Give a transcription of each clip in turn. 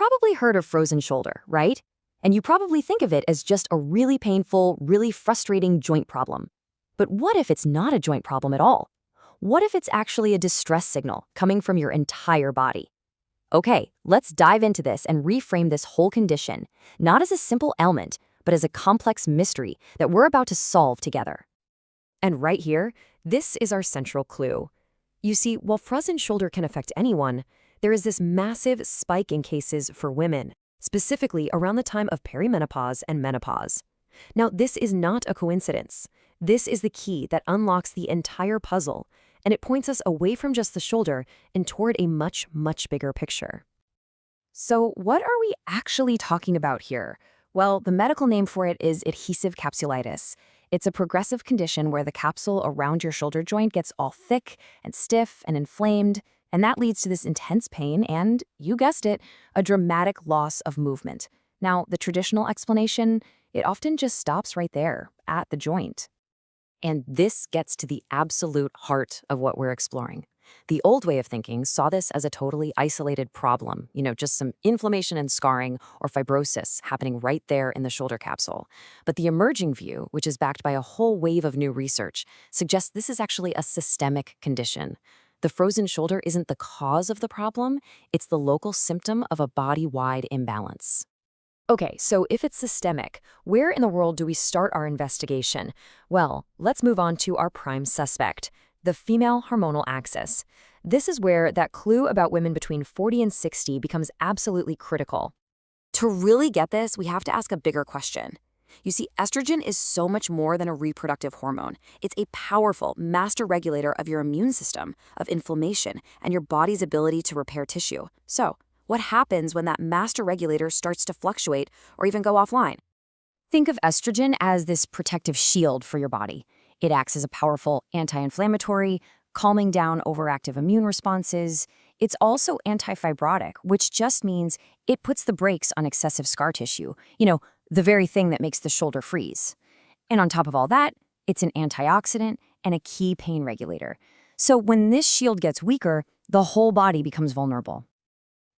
probably heard of frozen shoulder, right? And you probably think of it as just a really painful, really frustrating joint problem. But what if it's not a joint problem at all? What if it's actually a distress signal coming from your entire body? Okay, let's dive into this and reframe this whole condition, not as a simple ailment, but as a complex mystery that we're about to solve together. And right here, this is our central clue. You see, while frozen shoulder can affect anyone, there is this massive spike in cases for women, specifically around the time of perimenopause and menopause. Now, this is not a coincidence. This is the key that unlocks the entire puzzle, and it points us away from just the shoulder and toward a much, much bigger picture. So what are we actually talking about here? Well, the medical name for it is adhesive capsulitis. It's a progressive condition where the capsule around your shoulder joint gets all thick and stiff and inflamed, and that leads to this intense pain and, you guessed it, a dramatic loss of movement. Now, the traditional explanation, it often just stops right there, at the joint. And this gets to the absolute heart of what we're exploring. The old way of thinking saw this as a totally isolated problem, just some inflammation and scarring or fibrosis happening right there in the shoulder capsule. But the emerging view, which is backed by a whole wave of new research, suggests this is actually a systemic condition. The frozen shoulder isn't the cause of the problem, it's the local symptom of a body-wide imbalance. Okay, so if it's systemic, where in the world do we start our investigation? Well, let's move on to our prime suspect, the female hormonal axis. This is where that clue about women between 40 and 60 becomes absolutely critical. To really get this, we have to ask a bigger question. You see, estrogen is so much more than a reproductive hormone. It's a powerful master regulator of your immune system, of inflammation, and your body's ability to repair tissue. So, what happens when that master regulator starts to fluctuate or even go offline? Think of estrogen as this protective shield for your body. It acts as a powerful anti-inflammatory, calming down overactive immune responses. It's also anti-fibrotic, which just means it puts the brakes on excessive scar tissue, the very thing that makes the shoulder freeze. And on top of all that, it's an antioxidant and a key pain regulator. So when this shield gets weaker, the whole body becomes vulnerable.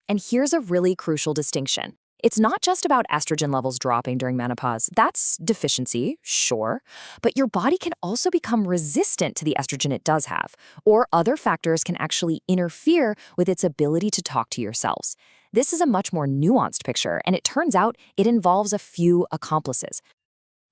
And here's a really crucial distinction. It's not just about estrogen levels dropping during menopause. That's deficiency, sure, but your body can also become resistant to the estrogen it does have, or other factors can actually interfere with its ability to talk to your cells. This is a much more nuanced picture, and it turns out it involves a few accomplices.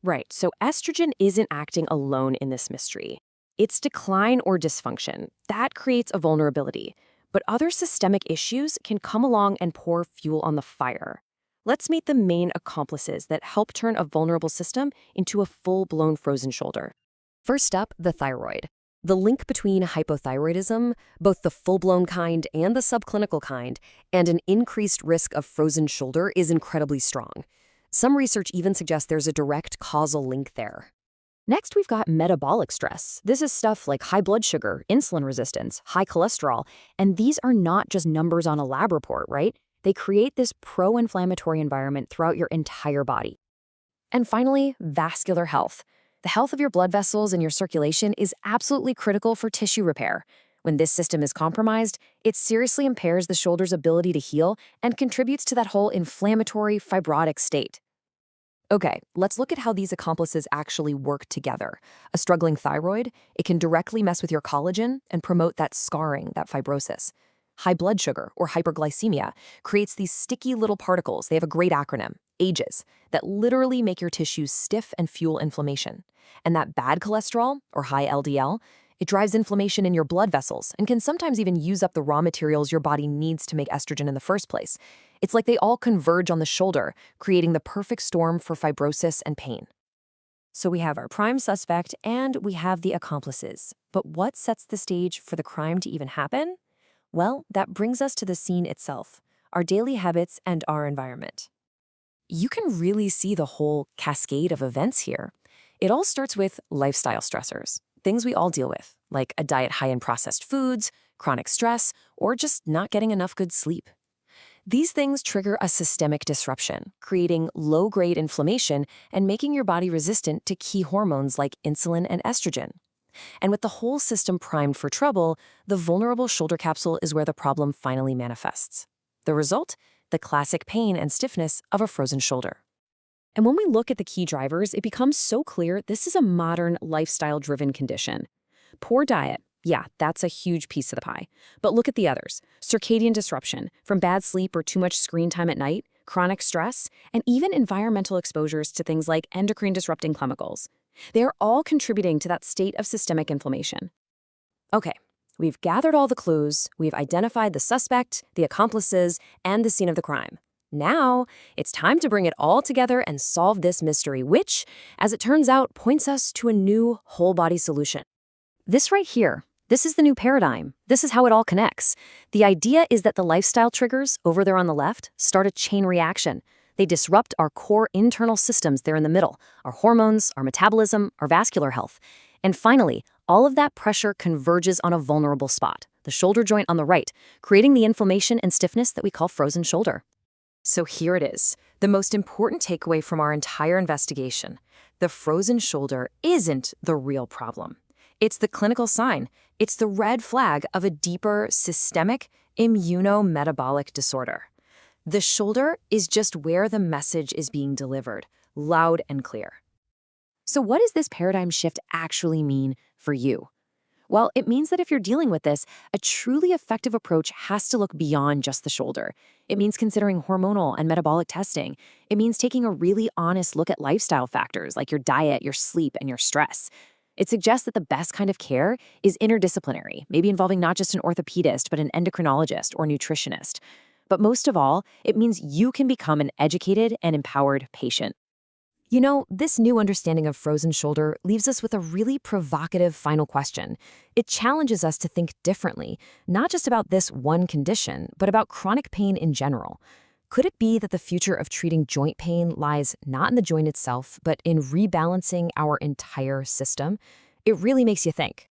Right, so estrogen isn't acting alone in this mystery. It's decline or dysfunction. That creates a vulnerability. But other systemic issues can come along and pour fuel on the fire. Let's meet the main accomplices that help turn a vulnerable system into a full-blown frozen shoulder. First up, the thyroid. The link between hypothyroidism, both the full-blown kind and the subclinical kind, and an increased risk of frozen shoulder is incredibly strong. Some research even suggests there's a direct causal link there. Next, we've got metabolic stress. This is stuff like high blood sugar, insulin resistance, high cholesterol, and these are not just numbers on a lab report, right? They create this pro-inflammatory environment throughout your entire body. And finally, vascular health. The health of your blood vessels and your circulation is absolutely critical for tissue repair. When this system is compromised, it seriously impairs the shoulder's ability to heal and contributes to that whole inflammatory, fibrotic state. Okay, let's look at how these accomplices actually work together. A struggling thyroid, it can directly mess with your collagen and promote that scarring, that fibrosis. High blood sugar, or hyperglycemia, creates these sticky little particles, they have a great acronym, AGEs, that literally make your tissues stiff and fuel inflammation. And that bad cholesterol, or high LDL, it drives inflammation in your blood vessels and can sometimes even use up the raw materials your body needs to make estrogen in the first place. It's like they all converge on the shoulder, creating the perfect storm for fibrosis and pain. So we have our prime suspect and we have the accomplices. But what sets the stage for the crime to even happen? Well, that brings us to the scene itself, our daily habits and our environment. You can really see the whole cascade of events here. It all starts with lifestyle stressors, things we all deal with, like a diet high in processed foods, chronic stress, or just not getting enough good sleep. These things trigger a systemic disruption, creating low-grade inflammation and making your body resistant to key hormones like insulin and estrogen. And with the whole system primed for trouble, the vulnerable shoulder capsule is where the problem finally manifests. The result? the classic pain and stiffness of a frozen shoulder. And when we look at the key drivers, it becomes so clear this is a modern lifestyle-driven condition. Poor diet, yeah, that's a huge piece of the pie. But look at the others. Circadian disruption, from bad sleep or too much screen time at night, chronic stress, and even environmental exposures to things like endocrine-disrupting chemicals. They're all contributing to that state of systemic inflammation. Okay, we've gathered all the clues, we've identified the suspect, the accomplices, and the scene of the crime. Now, it's time to bring it all together and solve this mystery, which, as it turns out, points us to a new whole-body solution. This right here, this is the new paradigm. This is how it all connects. The idea is that the lifestyle triggers, over there on the left, start a chain reaction. They disrupt our core internal systems there in the middle, our hormones, our metabolism, our vascular health. And finally, all of that pressure converges on a vulnerable spot, the shoulder joint on the right, creating the inflammation and stiffness that we call frozen shoulder. So here it is, the most important takeaway from our entire investigation. The frozen shoulder isn't the real problem. It's the clinical sign. It's the red flag of a deeper, systemic, immunometabolic disorder. The shoulder is just where the message is being delivered, loud and clear. So what does this paradigm shift actually mean for you? Well, it means that if you're dealing with this, a truly effective approach has to look beyond just the shoulder. It means considering hormonal and metabolic testing. It means taking a really honest look at lifestyle factors like your diet, your sleep, and your stress. It suggests that the best kind of care is interdisciplinary, maybe involving not just an orthopedist, but an endocrinologist or nutritionist. But most of all, it means you can become an educated and empowered patient. You know, this new understanding of frozen shoulder leaves us with a really provocative final question. It challenges us to think differently, not just about this one condition, but about chronic pain in general. Could it be that the future of treating joint pain lies not in the joint itself, but in rebalancing our entire system? It really makes you think.